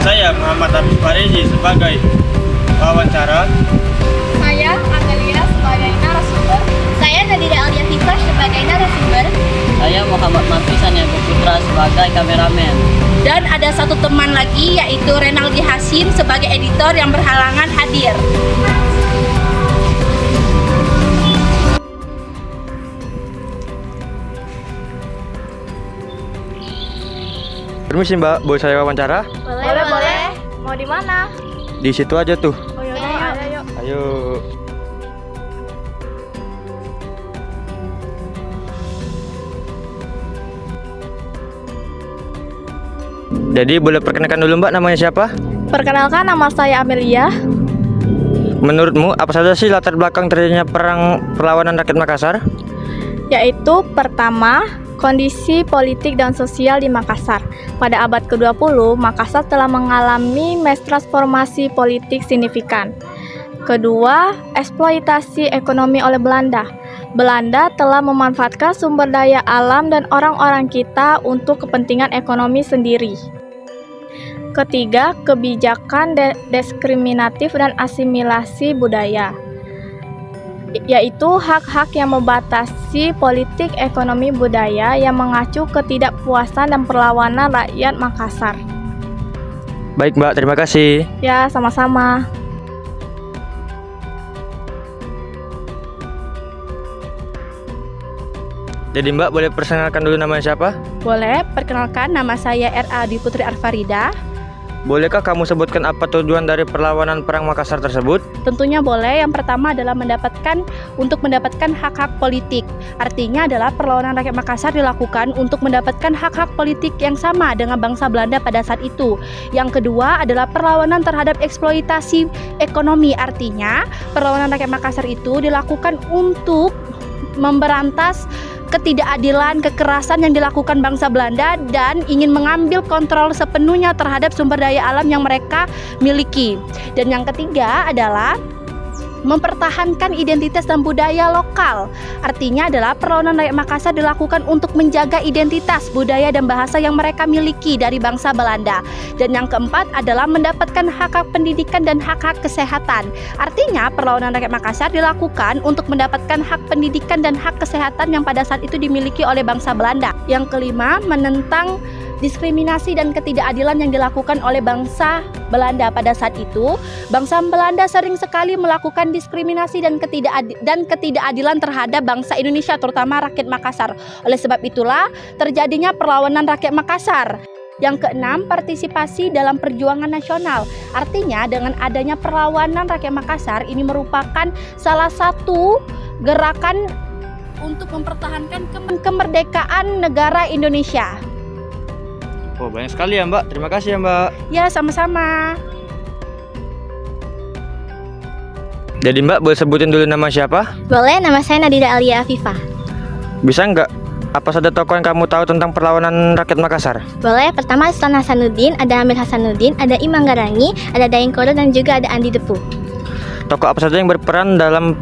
Saya Muhammad Hafiz Farizi sebagai wawancara. Saya Angelia sebagai narasumber. Saya Nadira Alia Fifah sebagai narasumber. Saya Muhammad Mafisan yang Putra sebagai kameramen. Dan ada satu teman lagi yaitu Renaldi Hasim sebagai editor yang berhalangan hadir. Permisi Mbak, boleh saya wawancara? Boleh. Mau di mana? Di situ aja tuh. Oh yaudah, yuk. Ayo. Jadi boleh perkenalkan dulu Mbak, namanya siapa? Perkenalkan, nama saya Amelia. Menurutmu apa saja sih latar belakang terjadinya perang perlawanan rakyat Makassar? Yaitu pertama, kondisi politik dan sosial di Makassar. Pada abad ke-20, Makassar telah mengalami transformasi politik signifikan. Kedua, eksploitasi ekonomi oleh Belanda. Belanda telah memanfaatkan sumber daya alam dan orang-orang kita untuk kepentingan ekonomi sendiri. Ketiga, kebijakan diskriminatif dan asimilasi budaya, yaitu hak-hak yang membatasi politik ekonomi budaya yang mengacu ketidakpuasan dan perlawanan rakyat Makassar. Baik Mbak, terima kasih. Ya, sama-sama. Jadi Mbak boleh perkenalkan dulu namanya siapa? Boleh, perkenalkan, nama saya R.A. Putri Arfarida. Bolehkah kamu sebutkan apa tujuan dari perlawanan perang Makassar tersebut? Tentunya boleh. Yang pertama adalah untuk mendapatkan hak-hak politik. Artinya adalah perlawanan rakyat Makassar dilakukan untuk mendapatkan hak-hak politik yang sama dengan bangsa Belanda pada saat itu. Yang kedua adalah perlawanan terhadap eksploitasi ekonomi. Artinya perlawanan rakyat Makassar itu dilakukan untuk memberantas ketidakadilan, kekerasan yang dilakukan bangsa Belanda dan ingin mengambil kontrol sepenuhnya terhadap sumber daya alam yang mereka miliki. Dan yang ketiga adalah mempertahankan identitas dan budaya lokal. Artinya adalah perlawanan rakyat Makassar dilakukan untuk menjaga identitas, budaya dan bahasa yang mereka miliki dari bangsa Belanda. Dan yang keempat adalah mendapatkan hak-hak pendidikan dan hak-hak kesehatan. Artinya perlawanan rakyat Makassar dilakukan untuk mendapatkan hak pendidikan dan hak kesehatan yang pada saat itu dimiliki oleh bangsa Belanda. Yang kelima, menentang diskriminasi dan ketidakadilan yang dilakukan oleh bangsa Belanda pada saat itu. Bangsa Belanda sering sekali melakukan diskriminasi dan ketidakadilan terhadap bangsa Indonesia, terutama rakyat Makassar. Oleh sebab itulah terjadinya perlawanan rakyat Makassar. Yang keenam, partisipasi dalam perjuangan nasional. Artinya dengan adanya perlawanan rakyat Makassar ini merupakan salah satu gerakan untuk mempertahankan kemerdekaan negara Indonesia. Oh, banyak sekali ya Mbak, terima kasih ya Mbak. Ya, sama-sama. Jadi Mbak boleh sebutin dulu nama siapa? Boleh, nama saya Nadira Alia Afifah. Bisa nggak? Apa saja tokoh yang kamu tahu tentang perlawanan rakyat Makassar? Boleh, pertama Sultan Hasanuddin, ada Amir Hasanuddin, ada Imam Garangi, ada Daeng Koro, dan juga ada Andi Depu. Tokoh apa saja yang berperan dalam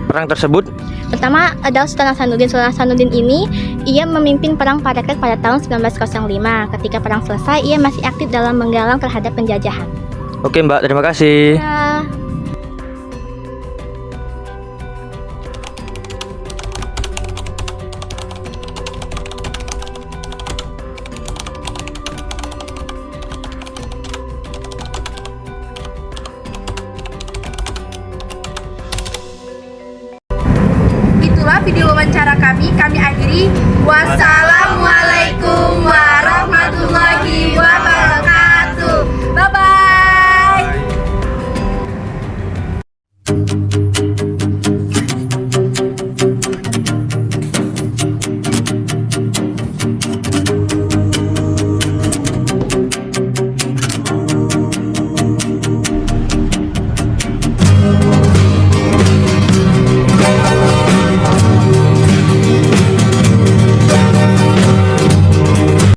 perang tersebut? Pertama adalah Sultan Hasanuddin. Sultan Hasanuddin ini, ia memimpin perang Parakat pada tahun 1905. Ketika perang selesai, ia masih aktif dalam menggalang terhadap penjajahan. Oke Mbak, terima kasih. Ya. Itulah video wawancara kami akhiri. Wassalamualaikum warahmatullahi wabarakatuh.